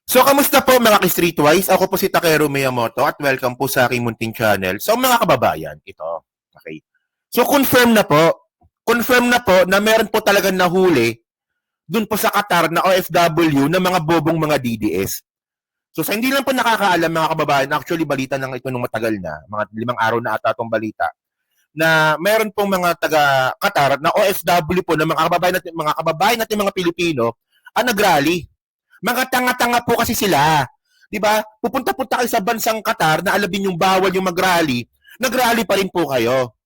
So, kamusta po mga ka-Streetwise? Ako po si Takeru Miyamoto at welcome po sa aking munting channel. So, mga kababayan, ito. Okay. So, confirm na po na meron po talagang nahuli dun po sa Qatar na OFW na mga bobong mga DDS. So, sa hindi lang po nakakaalam mga kababayan, actually balita na ito nung matagal na, mga 5 araw na ata itong balita, na meron pong mga taga Qatar na OFW po na mga kababayan natin mga Pilipino ang nagrally. Mga tanga-tanga po kasi sila. 'Di ba? Pupunta-punta kayo sa bansang Qatar na alam yung bawal yung mag-rally, nag-rally pa rin po kayo.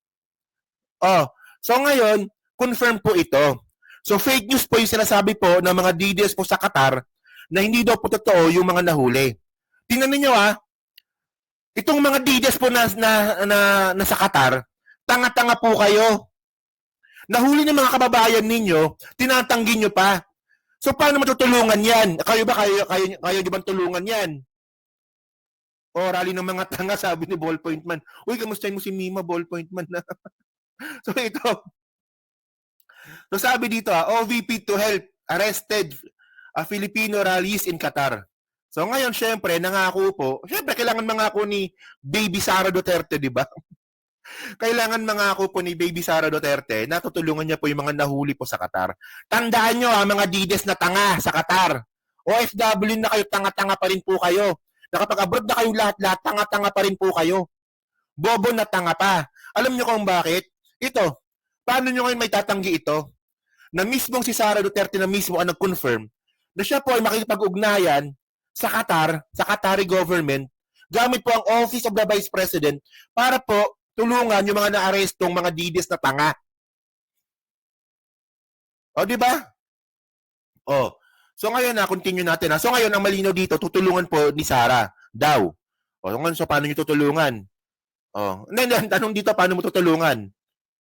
Oh, so ngayon, confirm po ito. So fake news po yung sinasabi po ng mga DDS po sa Qatar na hindi daw po totoo yung mga nahuli. Tingnan niyo itong mga DDS po na sa Qatar, tanga-tanga po kayo. Nahuli ng mga kababayan ninyo, tinatanggi nyo pa. So paano matutulungan yan? Kayo di ba tulungan yan? O rally ng mga tanga, sabi ni Ballpoint Man. Uy, kamustahin mo si Mima, Ballpoint Man na. So ito. So sabi dito, OVP to help arrested Filipino rallies in Qatar. So ngayon, syempre, nangako po. Syempre, kailangan mangako ni Baby Sara Duterte, di ba? Kailangan mangako po ni Baby Sara Duterte na tutulungan niya po yung mga nahuli po sa Qatar. Tandaan nyo mga DDS na tanga sa Qatar. OFW na kayo, tanga-tanga pa rin po kayo. Nakapag-abroad na kayong lahat-lahat, tanga-tanga pa rin po kayo. Bobo na tanga pa. Alam nyo kung bakit? Ito, paano nyo ngayon may tatanggi ito? Na mismong si Sara Duterte na mismo ang nag-confirm na siya po ay makikipag-ugnayan sa Qatar, sa Qatari government, gamit po ang Office of the Vice President para po tulungan yung mga naarestong mga DDS na tanga. O, di ba? O. So ngayon continue natin. So ngayon, ang malinaw dito, tutulungan po ni Sara daw. O, ngayon, so paano nyo tutulungan? O, tanong dito, paano mo tutulungan?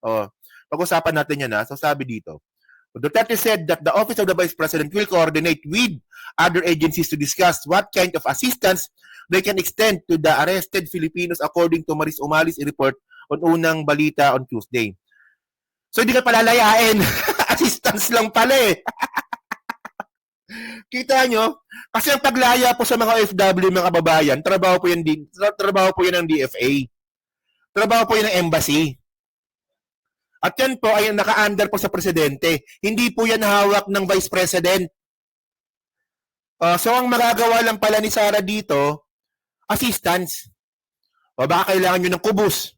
O, pag-usapan natin yan So sabi dito, Duterte said that the Office of the Vice President will coordinate with other agencies to discuss what kind of assistance they can extend to the arrested Filipinos according to Maris Umali's report on Unang Balita on Tuesday. So hindi ka palalayain. Assistance lang pala eh. Kita nyo? Kasi ang paglaya po sa mga OFW, mga kababayan, trabaho po yan ng DFA. Trabaho po yan ng embassy. At yan po ay naka-under po sa presidente. Hindi po yan hawak ng vice president. So ang magagawa lang pala ni Sara dito, assistance. O baka kailangan nyo ng kubus.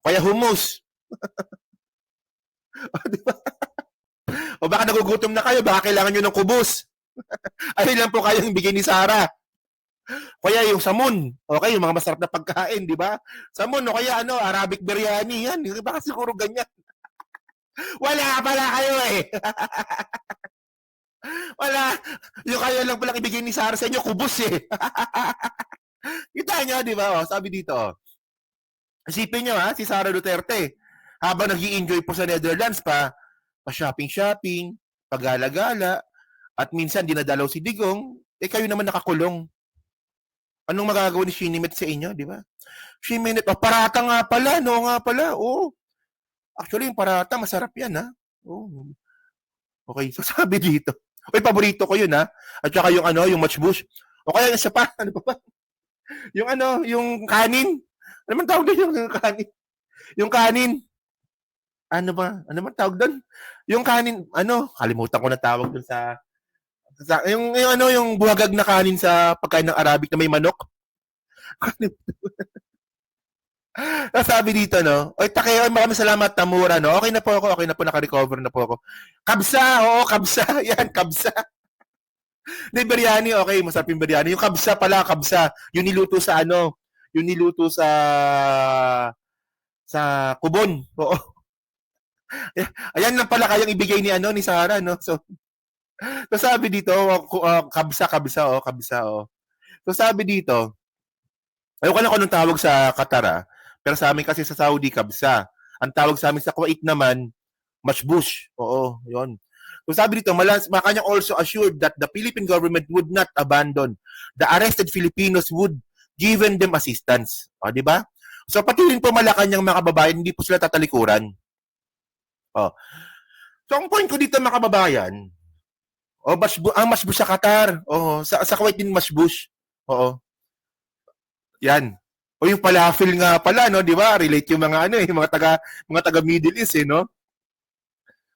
Kaya humus. Diba? O baka nagugutom na kayo, baka kailangan nyo ng kubus. Ay lang po kayong bigay ni Sara. Kaya yung samon, okay, yung mga masarap na pagkain, di ba? Samon, o kaya Arabic biryani, yan. Baka siguro ganyan. Wala pala kayo eh. Wala. Yung kayo lang palang ibigay ni Sara sa inyo, kubus eh. Kita nyo, di ba? Sabi dito, isipin nyo si Sara Duterte, habang nag-i-enjoy po sa Netherlands pa-shopping-shopping, pagala-gala, at minsan dinadalaw si Digong, kayo naman nakakulong. Anong magagawa ni Shinimet sa inyo, di ba? Shinimet, parata nga pala, Actually, yung parata, masarap yan, ha? Okay, so sabi dito. Paborito ko yun, ha? At saka yung yung matchbush. O kaya isa pa, ano pa? Yung kanin. Ano man tawag doon yung kanin? Yung kanin. Ano ba? Ano man tawag doon? Yung kanin, kalimutan ko na tawag doon sa yung buhagag na kanin sa pagkain ng Arabic na may manok. Sabi dito, Oy, Takeo, maraming salamat, Tamura, Okay na po, naka-recover na po ako. Kabsa, kabsa. Yan, kabsa. Hindi, biryani, okay, masarap yung biryani. Yung kabsa pala, yung niluto sa yung niluto sa kubon. Oo. Ayan lang pala kayang ibigay ni Sara, So sabi dito, kabsa. So sabi dito, ayoko lang kung anong tawag sa Qatar, pero sa amin kasi sa Saudi, kabsa. Ang tawag sa amin sa Kuwait naman, matchbush. Oo, yun. So sabi dito, Malacanang also assured that the Philippine government would not abandon the arrested Filipinos, would given them assistance. O, di ba? So pati rin po Malacanang mga kababayan, hindi po sila tatalikuran. So ang point ko dito mga kababayan, O, ang masbush sa Qatar. Oo, sa Kuwait din masbush. Oo. Yan. O yung falafel nga pala, no, di ba? Relate yung mga mga taga Middle East, no?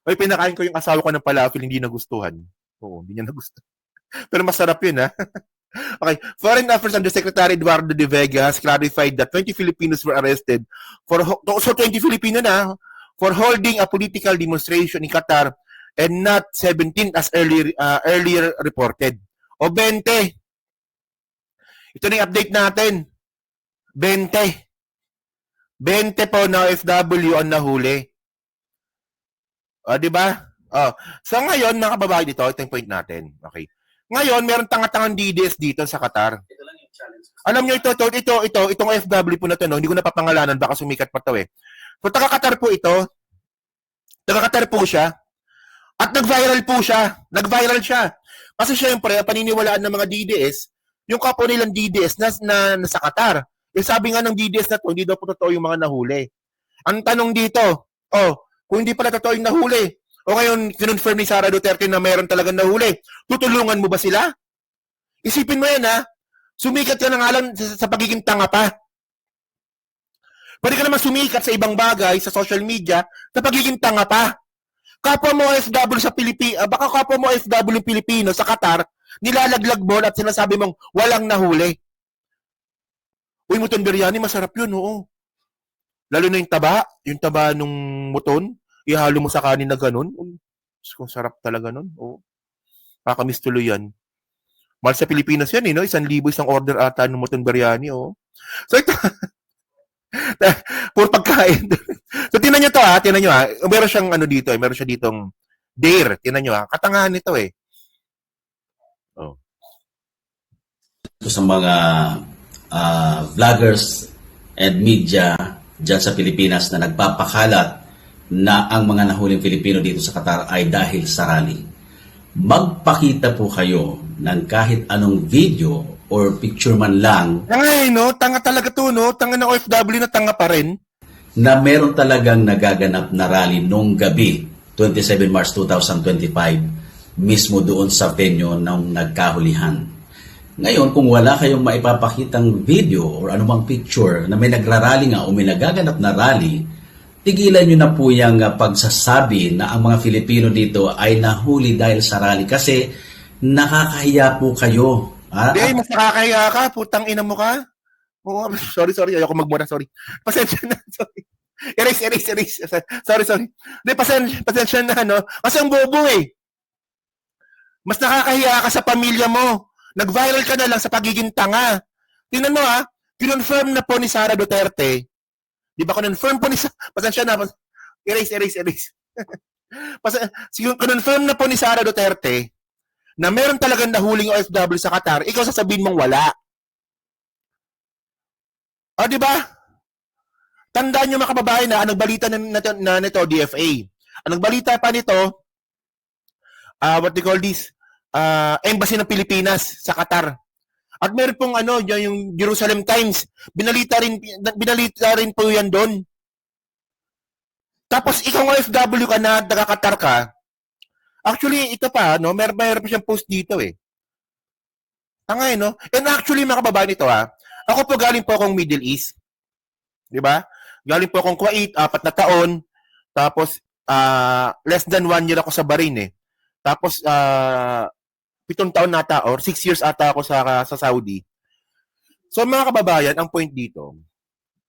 O, pinakain ko yung asawa ko ng falafel, hindi nagustuhan. Oo, hindi niya nagustuhan. Pero masarap yun, ha? Okay. Foreign Affairs Undersecretary Eduardo De Vega has clarified that 20 Filipinos were arrested so 20 Filipino na for holding a political demonstration in Qatar and not 17 as earlier reported. O 20. Ito na yung update natin. 20. 20 po na OFW ang nahuli. O, di ba? So ngayon, mga kababayan dito, ito yung point natin. Okay. Ngayon, meron tanga-tangang DDS dito sa Qatar. Ito lang yung challenge. Alam niyo itong OFW po na to, no? Hindi ko na papangalanan, baka sumikat pa to eh. So, taga-Qatar po ito. Taga-Qatar po siya. At nag-viral po siya. Nag-viral siya. Kasi syempre, paniniwalaan ng mga DDS, yung kapo nilang DDS na sa Qatar. Eh, sabi nga ng DDS na to, hindi daw po totoo yung mga nahuli. Ang tanong dito, kung hindi pala totoo yung nahuli, o ngayon, kinonfirm ni Sara Duterte na mayroon talagang nahuli, tutulungan mo ba sila? Isipin mo yan, ha? Sumikat ka na nga lang sa pagiging tanga pa. Pwede ka naman sumikat sa ibang bagay, sa social media, sa pagiging tanga pa. Kapwa mo OFW sa Pilipinas, baka kapwa mo OFW Pilipino sa Qatar, nilalaglag mo at sinasabi mong walang nahuli. Uy, muton biryani, masarap yun, oo. Lalo na yung taba nung muton, ihalo mo sa kanin na ganun. Kung sarap talaga nun. Oo. Kakamiss tuloy yan. Mahal sa Pilipinas yan, no? 1,000 isang order ata ng muton biryani, oh. So ito, puro pagkain. So tingnan nyo to, ha? Tingnan nyo, ha? Meron siyang dito, meron siya ditong dare. Tingnan nyo, ha? Katangahan nito, eh. Oh. Ito sa mga vloggers and media dyan sa Pilipinas na nagpapakalat na ang mga nahuling Pilipino dito sa Qatar ay dahil sa rally. Magpakita po kayo ng kahit anong video or picture man lang. Ay, no? Tanga talaga to, no? Tanga ng OFW na tanga pa rin. Na meron talagang nagaganap na rally nung gabi, 27 March 2025, mismo doon sa venue ng nagkahulihan. Ngayon, kung wala kayong maipapakitang video or anumang picture na may nagrarally nga o may nagaganap na rally, tigilan nyo na po yung pagsasabi na ang mga Filipino dito ay nahuli dahil sa rally kasi nakakahiya po kayo. Hindi, mas nakakahiya ka. Putang ina mo ka. Oo, sorry. Ayoko magmura, sorry. Pasensya na, sorry. Erase. Sorry. Hindi, pasensya na, no? Kasi ang bobo eh. Mas nakakahiya ka sa pamilya mo. Nag-viral ka na lang sa pagiging tanga. Tingnan mo, ha? Kinonfirm na po ni Sara Duterte. Di ba kinonfirm po ni pasensya na. Erase. Kinonfirm na po ni Sara Duterte na meron talagang nahuling OFW sa Qatar, ikaw sasabihin mong wala. O, di ba? Tandaan nyo mga kababayan na ang nagbalita na nito, DFA. Ang nagbalita pa nito, what they call this, Embassy ng Pilipinas sa Qatar. At meron pong yung Jerusalem Times, binalita rin po yan doon. Tapos ikaw OFW ka na, taga-Qatar ka, actually, ito pa, no? Meron pa siyang post dito, eh. Tangay, no? And actually, mga kababayan ito, ha? Ako po galing po akong Middle East. Di ba? Galing po akong Kuwait, 4 na taon. Tapos, less than 1 year ako sa Bahrain, eh. Tapos, 7 taon nata, or 6 years ata ako sa Saudi. So, mga kababayan, ang point dito,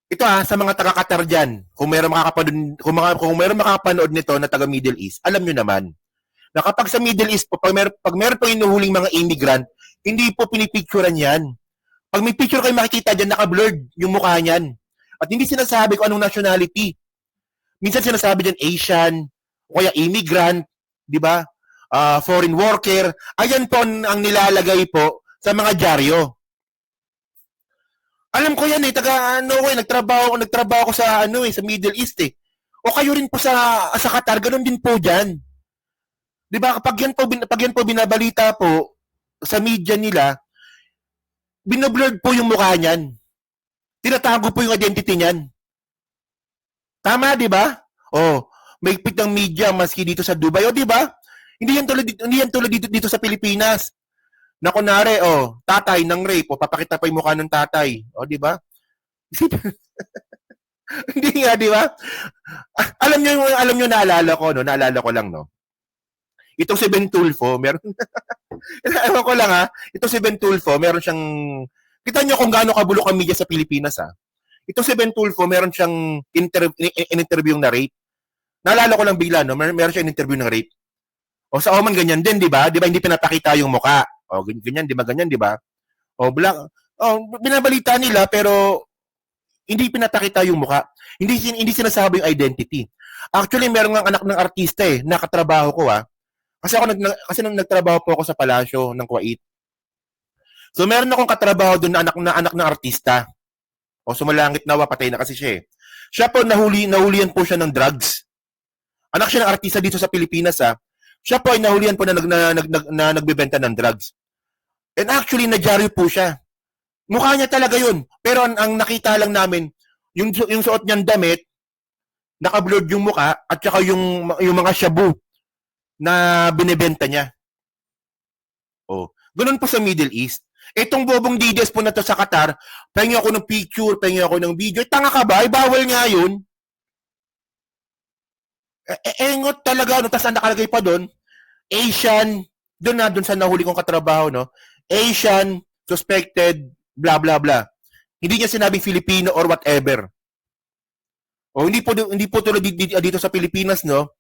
ito sa mga taga-Qatar dyan, kung meron makakapanood nito na taga-Middle East, alam nyo naman, na kapag sa Middle East po, pag meron pong inuhuling mga immigrant, hindi po pinipicturean yan. Pag may picture kayo makikita dyan, naka-blurred yung mukha niyan. At hindi sinasabi kung anong nationality. Minsan sinasabi dyan Asian, o kaya immigrant, di ba? Foreign worker. Ayan po ang nilalagay po sa mga dyaryo. Alam ko yan eh, nagtrabaho ko sa sa Middle East eh. O kayo rin po sa Qatar, ganun din po dyan. Di ba, pag yan po binabalita po sa media nila, binoblurred po yung mukha niyan. Tinatago po yung identity niyan. Tama, di ba? May pit ng media maski dito sa Dubai, di ba? Hindi yan tulad dito sa Pilipinas. Na kunwari, tatay ng rape, papakita pa yung mukha ng tatay. Di ba? Hindi nga, di ba? Alam nyo, naalala ko lang, no? Itong si Ben Tulfo, meron, ewan ko lang ha, itong si Ben Tulfo, meron siyang, kita nyo kung gaano kabulok ang media sa Pilipinas ha. Itong si Ben Tulfo, meron siyang in-interview na rape. Naalala ko lang bigla, no? Meron siyang interview ng rape. Sa Oman, ganyan din, di ba? Di ba, hindi pinapakita yung mukha. Ganyan, di ba? Ganyan, di ba? Binabalita nila, pero hindi pinapakita yung mukha. Hindi sinasabi yung identity. Actually, meron ng anak ng artista nakatrabaho ko Kasi nung nagtrabaho po ako sa palasyo ng Kuwait. So meron akong katrabaho doon na anak ng artista. Sumalangit na patay na kasi siya. Siya po nahulihan po siya ng drugs. Anak siya ng artista dito sa Pilipinas Siya po ay nahulihan po na nagbebenta ng drugs. And actually nadyaryo po siya. Mukha niya talaga yun. Pero ang nakita lang namin, yung suot niyang damit, naka-blurred yung mukha at saka yung mga shabu na binebenta niya. Ganun po sa Middle East. Itong bobong Dides po na to sa Qatar, pahingi ako ng picture, pahingi ako ng video. Tanga ka ba? Bawal nga yun. Engot talaga. Tapos nakalagay pa doon, Asian, doon sa nahuli kong katrabaho, no? Asian, suspected, blah, blah, blah. Hindi niya sinabing Filipino or whatever. Hindi po tulad dito sa Pilipinas, no?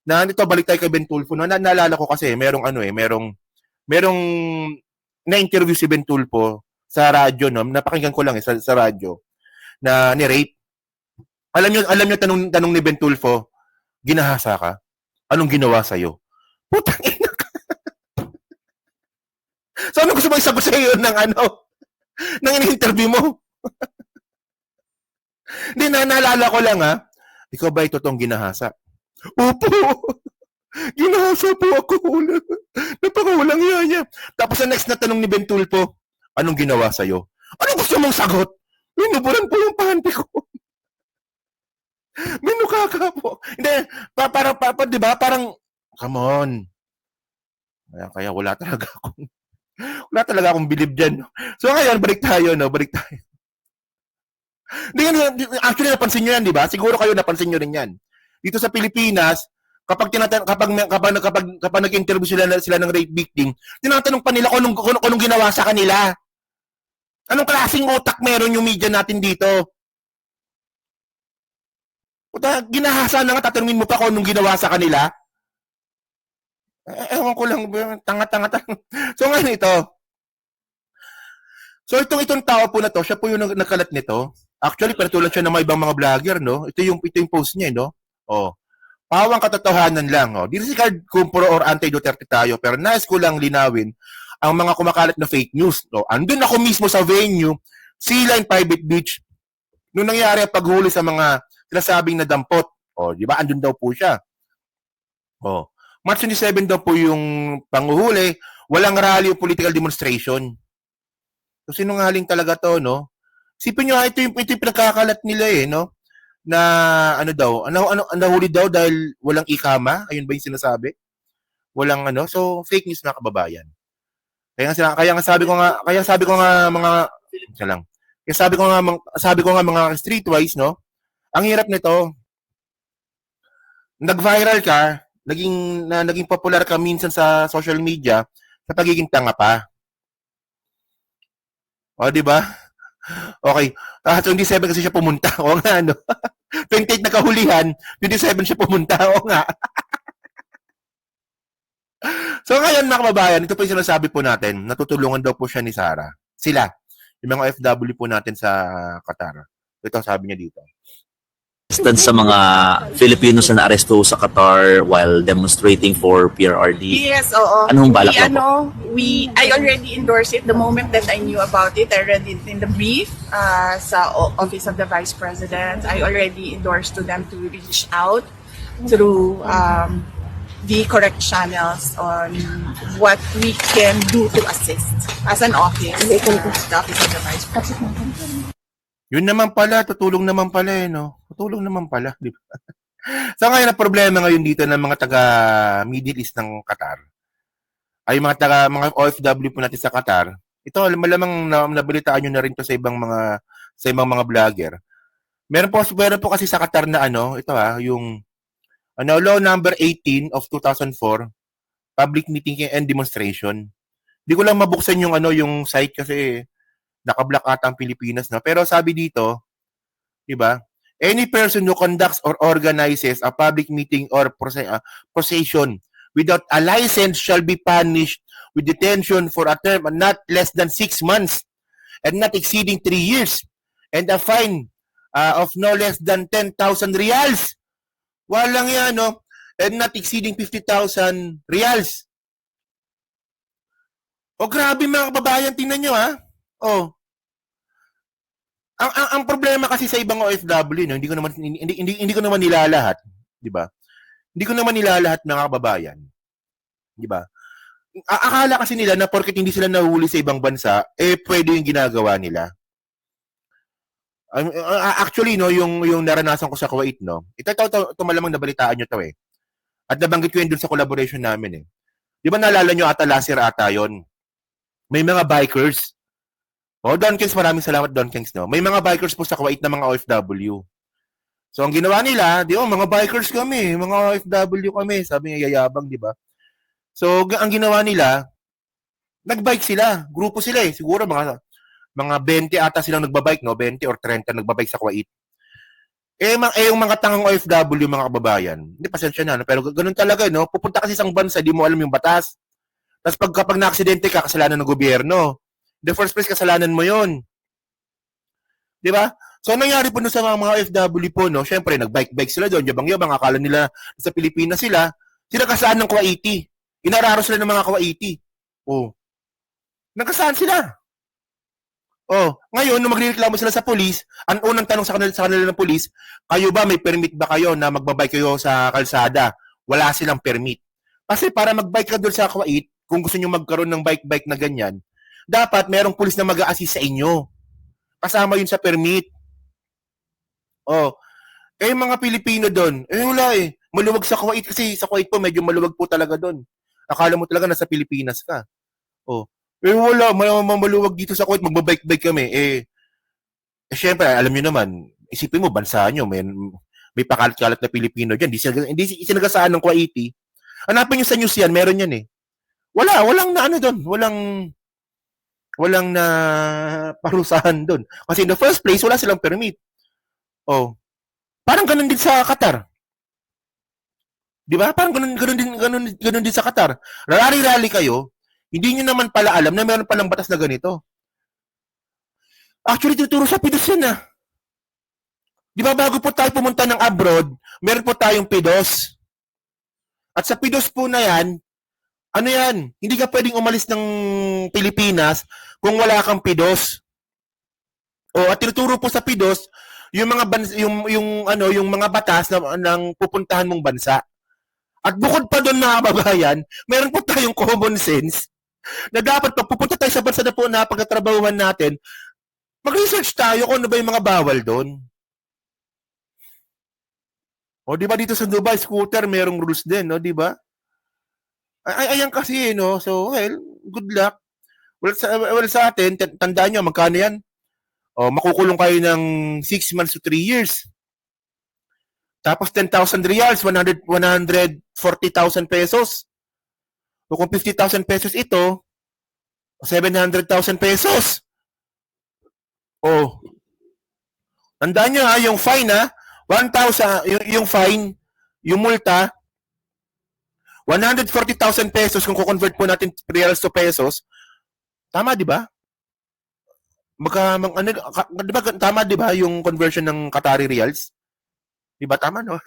Na ito, balik tayo kay Ben Tulfo. No? Naalala ko kasi, merong na-interview si Ben Tulfo sa radyo, no? Napakinggan ko lang sa radyo na ni-rape. Alam niyo tanong ni Ben Tulfo, ginahasa ka? Anong ginawa sa'yo? Putang ina ka. So, ano gusto mo isagot sa'yo ng in-interview mo? Hindi, naalala ko lang ikaw ba ito tong ginahasa? Opo. Ginahasa po ako. Napakawalang yaya. Tapos ang next na tanong ni Ben Tulfo, anong ginawa sa'yo? Anong gusto mong sagot? Minuburan po yung panty ko. Minukha ka po. Hindi, di ba? Parang, come on. Kaya wala talaga akong bilib dyan. So ngayon, balik tayo. Actually, napansin nyo yan, di ba? Siguro kayo napansin nyo rin yan. Dito sa Pilipinas, kapag nag-interview sila ng rape victim, tinatanong pa nila kung anong ginawa sa kanila. Anong klaseng utak meron yung media natin dito? Ginahasa na nga, tatanungin mo pa kung anong ginawa sa kanila? Ewan ko lang, tanga-tanga. So ngayon ito. So itong tao po na to, siya po yung nagkalat nito. Actually, patulad siya ng mga ibang mga vlogger, no? Ito yung post niya, no? Pawang katotohanan lang, Disregard kung pro or anti-Duterte tayo, pero nais ko lang linawin ang mga kumakalat na fake news, no? Andun ako mismo sa venue, Sea Line Private Beach, nung nangyari ang paghuli sa mga sinasabing nadampot. Di ba? Andun daw po siya. March 27 daw po yung panguhuli, walang rally o political demonstration. So, sinungaling talaga to, no? Sipin nyo, ito yung pinagkakalat nila, no? Na, nahuli daw dahil walang ikama? Ayun ba yung sinasabi? Walang, so, fake news na kababayan. Kaya sabi ko nga mga streetwise, no? Ang hirap nito, nag-viral ka, naging popular ka minsan sa social media sa pagiging tanga pa. Di ba? Okay. 27 kasi siya pumunta. O nga, 28 na kahulihan, 27 siya pumunta. O nga. So ngayon, mga kababayan, ito po yung sinasabi po natin. Natutulungan daw po siya ni Sarah. Sila. Yung mga OFW po natin sa Qatar. Ito sabi niya dito. Sa mga Filipinos na naaresto sa Qatar while demonstrating for PRRD. Yes, oo. Anong balak mo? I already endorsed it the moment that I knew about it. I read it in the brief sa Office of the Vice President. I already endorsed to them to reach out through the correct channels on what we can do to assist as an office, the Office of the Vice President. Yun naman pala, tutulong naman pala no? Tutulong naman pala, di ba? So ngayon, ang problema ngayon dito ng mga taga Middle East ng Qatar, ay mga OFW po natin sa Qatar, ito malamang nabalitaan nyo na rin to sa ibang mga vlogger. Meron po kasi sa Qatar na ito yung Law number 18 of 2004, public meeting and demonstration. Di ko lang mabuksan yung site kasi naka-block ata ang Pilipinas na. Pero sabi dito, 'di ba? Any person who conducts or organizes a public meeting or procession without a license shall be punished with detention for a term not less than 6 months and not exceeding 3 years, and a fine of no less than 10,000 reals. Walang yan, no? And not exceeding 50,000 reals. O grabe mga kababayan, tingnan nyo ha. Oh. Ang problema kasi sa ibang OFW, no, hindi ko naman nilalahat, 'di ba? Hindi ko naman nilalahat mga kababayan, 'di ba? Akala kasi nila na porket hindi sila nahuli sa ibang bansa, pwede yung ginagawa nila. Actually, no, yung naranasan ko sa Kuwait, no. Ito malamang nabalitaan nyo to eh. At nabanggit ko yun dun sa collaboration namin eh. Di ba naalala nyo ata last year ata yun? May mga bikers. Don Kings, maraming salamat Don Kings, no. May mga bikers po sa Kuwait na mga OFW. So ang ginawa nila, mga bikers kami, mga OFW kami, sabi niya yayabang, di ba? So ang ginawa nila, nagbike sila, grupo sila eh. Siguro mga 20 ata silang nagbabike, no? 20 or 30 nagbabike sa Kuwait. Yung mga tangang OFW, mga kababayan, hindi, pasensya na, no? Pero ganun talaga, no? Pupunta kasi isang bansa, di mo alam yung batas. Tapos kapag na-aksidente ka, kasalanan ng gobyerno. In the first place, kasalanan mo yon, di ba? So, nangyari po sa mga OFW po, no? Siyempre, nagbike-bike sila doon, yabang-yabang, akala nila sa Pilipinas sila kasaan ng Kuwaiti. Inararo sila ng mga Kuwaiti. Oh. Nagkasaan sila. Oh, ngayon nung magrereklamo sila sa pulis, ang unang tanong sa kanila ng pulis, kayo ba may permit ba kayo na magbabike kayo sa kalsada? Wala silang permit. Kasi para magbike ka doon sa Kuwait, kung gusto niyo magkaroon ng bike na ganyan, dapat merong pulis na mag-a-assist sa inyo. Kasama yun sa permit. Oh, mga Pilipino doon, wala eh. Maluwag sa Kuwait kasi sa Kuwait po medyo maluwag po talaga doon. Akala mo talaga nasa Pilipinas ka. Oh, wala, maluwag dito sa Kuwait, magbabike-bike kami. Syempre, alam niyo naman, isipin mo, bansa nyo, may pakalat-kalat na Pilipino dyan. Hindi sinagasaan ng Kuwaiti. Hanapin nyo sa news yan, meron yan eh. Walang na doon. Walang na parusahan doon. Kasi in the first place, wala silang permit. Oh. Parang ganun din sa Qatar. Di ba? Parang ganun din sa Qatar. Rally kayo, hindi nyo naman pala alam na meron palang batas na ganito. Actually, tuturo sa PIDOS yan ah. Di ba bago po tayo pumunta ng abroad, meron po tayong PIDOS. At sa PIDOS po na yan, hindi ka pwedeng umalis ng Pilipinas kung wala kang PIDOS. At tinuturo po sa PIDOS yung mga yung mga batas ng pupuntahan mong bansa. At bukod pa doon na kababayan, meron po tayong common sense na dapat pag pupunta tayo sa bansa na po na pagtatrabahuhan natin, mag-research tayo kung ano ba yung mga bawal doon. Di ba dito sa Dubai, scooter, merong rules din, no? Di ba? Ayan kasi, no? So, good luck. Well, sa atin, tandaan nyo, magkano yan? Makukulong kayo ng 6 months to 3 years. Tapos 10,000 reals, 140,000 pesos. O kung 50,000 pesos ito, 700,000 pesos. Tandaan nyo yung fine 1,000, yung fine, yung multa, 140,000 pesos kung ko-convert po natin reals to pesos. Tama, di ba? Di ba tama, di ba yung conversion ng Qatari reals? Di ba tama, no?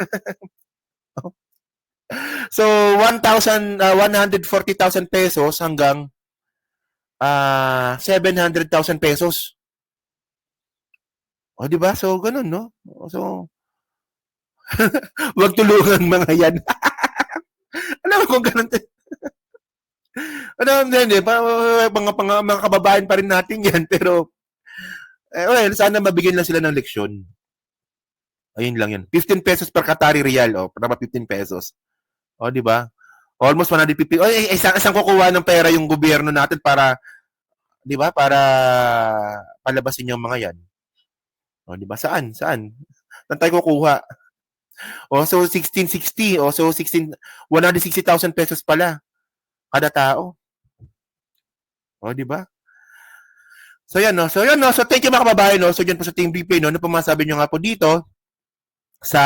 So 140,000 pesos hanggang 700,000 pesos. Di ba? So ganun, no? So wag tulungan mga yan. Alam mo kung ganun. Hindi, mga kababayan pa rin natin yan, pero sana mabigyan lang sila ng leksyon. Ayun lang yun. 15 pesos per Qatari Riyal. O, para 15 pesos. O, di ba? Almost 150. O, isang kukuha ng pera yung gobyerno natin para, di ba? Para palabasin yung mga yan. O, di ba? Saan? Saan tayo kukuha? O, so 1660. O, so 160,000 pesos pala kada tao. O, di ba? So yan no. So thank you mga kababayan no. So diyan po sa Team BP no, ano pa masabi niyo nga po dito sa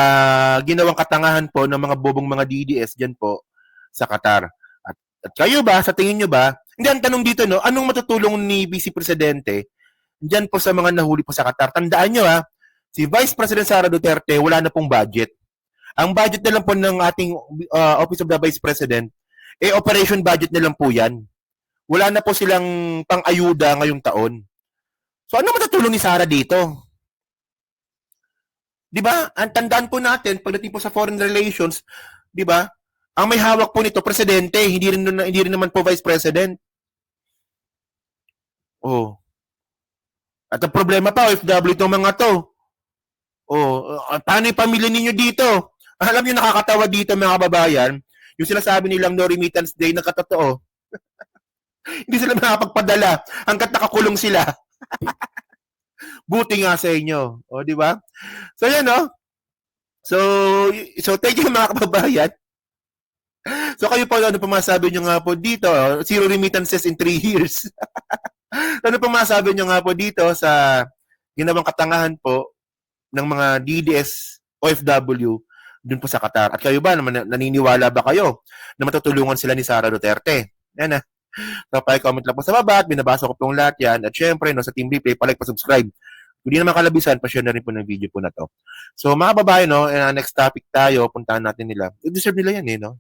ginawang katangahan po ng mga bobong mga DDS diyan po sa Qatar. At kayo ba, sa tingin niyo ba, hindi ang tanong dito no, anong matutulong ni Vice Presidente diyan po sa mga nahuli po sa Qatar? Tandaan niyo ha, si Vice President Sara Duterte wala na pong budget. Ang budget na lang po ng ating Office of the Vice President operation budget na lang po 'yan. Wala na po silang pang-ayuda ngayong taon. So ano matutulong ni Sara dito? 'Di ba? Ang tandaan po natin pagdating po sa foreign relations, 'di ba? Ang may hawak po nito presidente, hindi rin naman po vice president. Oh. At ang problema pa, OFW itong mga to. Oh, paano yung pamilya ninyo dito? Alam niyo nakakatawa dito mga kababayan, yung sinasabi nilang no remittance day na katotoo. Hindi sila makapagpadala hangga't nakakulong sila. Buti nga sa inyo. O, di ba? So, yan, no? So thank you, mga kababayan. So, kayo po, ano pa masabi nyo nga po dito? Zero remittances in 3 years. Ano pa masabi nyo nga po dito sa ginawang katangahan po ng mga DDS OFW dun po sa Qatar? At kayo ba, naniniwala ba kayo na matutulungan sila ni Sara Duterte? Yan na. So, pa-comment lang po sa baba at binabasa ko pong lahat yan. At syempre, no, sa Team Replay, pa-like, pa-subscribe. Kung di naman kalabisan, pa-share na rin po ng video po na to. So, mga babae, no, next topic tayo, puntahan natin nila. Deserve nila yan, no?